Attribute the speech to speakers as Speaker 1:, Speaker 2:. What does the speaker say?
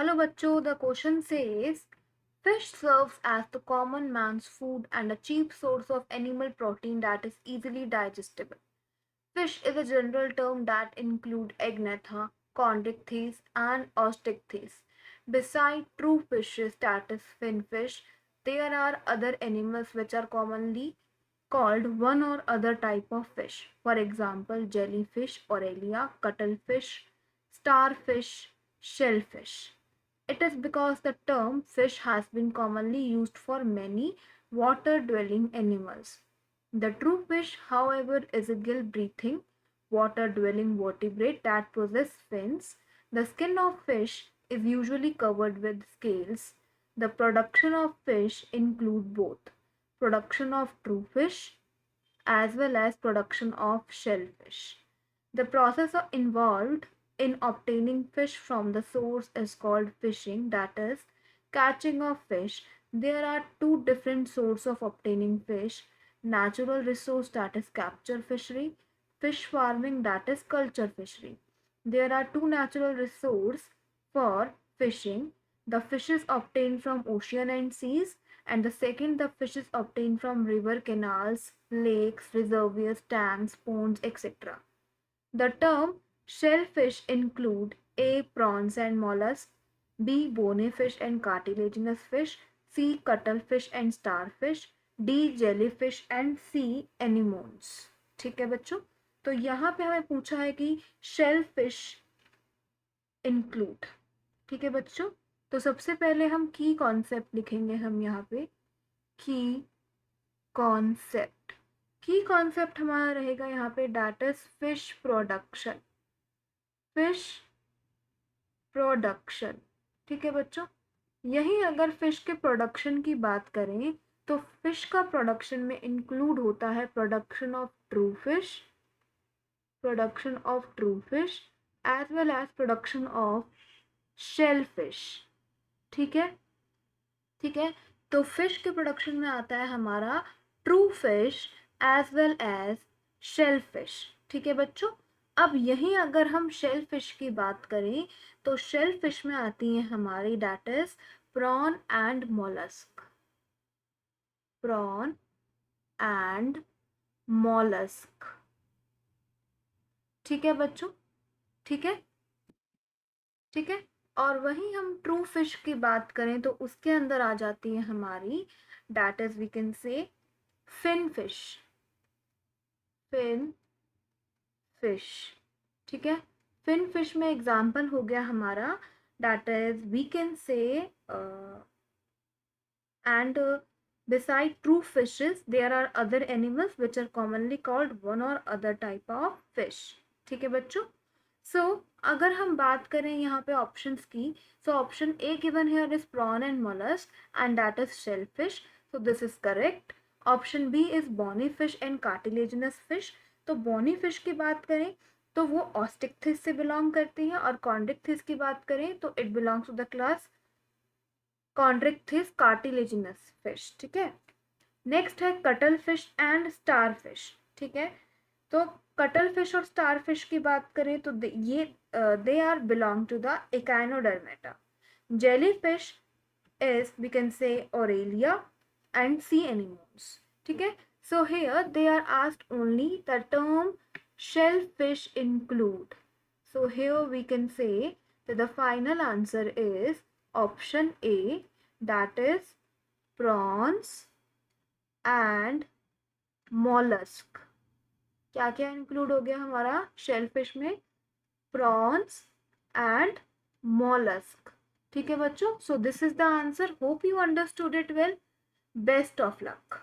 Speaker 1: Hello bachcho, the question says fish serves as the common man's food and a cheap source of animal protein that is easily digestible. Fish is a general term that includes Agnatha, Chondrichthyes, and Osteichthyes. Beside true fishes, that is finfish, there are other animals which are commonly called one or other type of fish. For example, jellyfish, Aurelia, cuttlefish, starfish, shellfish. It is because the term fish has been commonly used for many water dwelling animals. The true fish, however, is a gill breathing, water dwelling vertebrate that possesses fins. The skin of fish is usually covered with scales. The production of fish include both production of true fish as well as production of shellfish. The process involved in obtaining fish from the source is called fishing, that is, catching of fish. There are two different sources of obtaining fish: natural resource, that is, capture fishery; fish farming, that is, culture fishery. There are two natural resources for fishing: the fishes obtained from ocean and seas, and the second, the fishes obtained from river, canals, lakes, reservoirs, tanks, ponds, etc. The term shellfish include A. Prawns and mollusks, B. Bony fish and cartilaginous fish, C. Cuttlefish and starfish, D. Jellyfish and C. Anemones. ठीक है बच्चों, तो यहाँ पे हमें पूछा है कि शेलफिश इंक्लूड। ठीक है बच्चों, तो सबसे पहले हम की कॉन्सेप्ट लिखेंगे। हम यहाँ पे की कॉन्सेप्ट, की कॉन्सेप्ट हमारा रहेगा यहाँ पे that is fish production. Fish production, ठीक है बच्चों। यही अगर फिश के प्रोडक्शन की बात करें तो फिश का प्रोडक्शन में इंक्लूड होता है production of true fish, production of true fish as well as production of shell fish. ठीक है, ठीक है। तो फिश के प्रोडक्शन में आता है हमारा true fish as well as shell fish. ठीक है बच्चों, अब यहीं अगर हम शेल फिश की बात करें तो शेल फिश में आती है हमारी that is prawn and mollusc, prawn and mollusc. ठीक है बच्चों, ठीक है, ठीक है। और वहीं हम ट्रू फिश की बात करें तो उसके अंदर आ जाती है हमारी that is we can say fin fish, fin fish. ठीक है, फिन फिश में एग्जाम्पल हो गया हमारा that is we can say and beside true fishes there are other animals which are commonly called one or other type of fish। ठीक है बच्चों, सो अगर हम बात करें यहाँ पे ऑप्शंस की, so option A given here is prawn and mollusc and that is shellfish, so this is correct. Option B is bony fish and cartilaginous fish. तो बॉनी फिश की बात करें तो वो ऑस्टिक्थिस से बिलोंग करती है, और कॉन्ड्रिक्थिस की बात करें तो it belongs to the class Chondrichthyes cartilaginous fish. ठीक है, नेक्स्ट है cuttle fish and star fish. ठीक है, तो कटल फिश और स्टार फिश की बात करें तो ये they are belong to the Echinodermata. Jelly fish is we can say Aurelia and sea anemones. ठीक है, so here they are asked only the term shell fish include, so here we can say that the final answer is option A, that is prawns and mollusk। क्या क्या include हो गया हमारा shellfish में? Prawns and mollusk। ठीक है बच्चों, सो this is the answer. Hope you understood it well. Best of luck.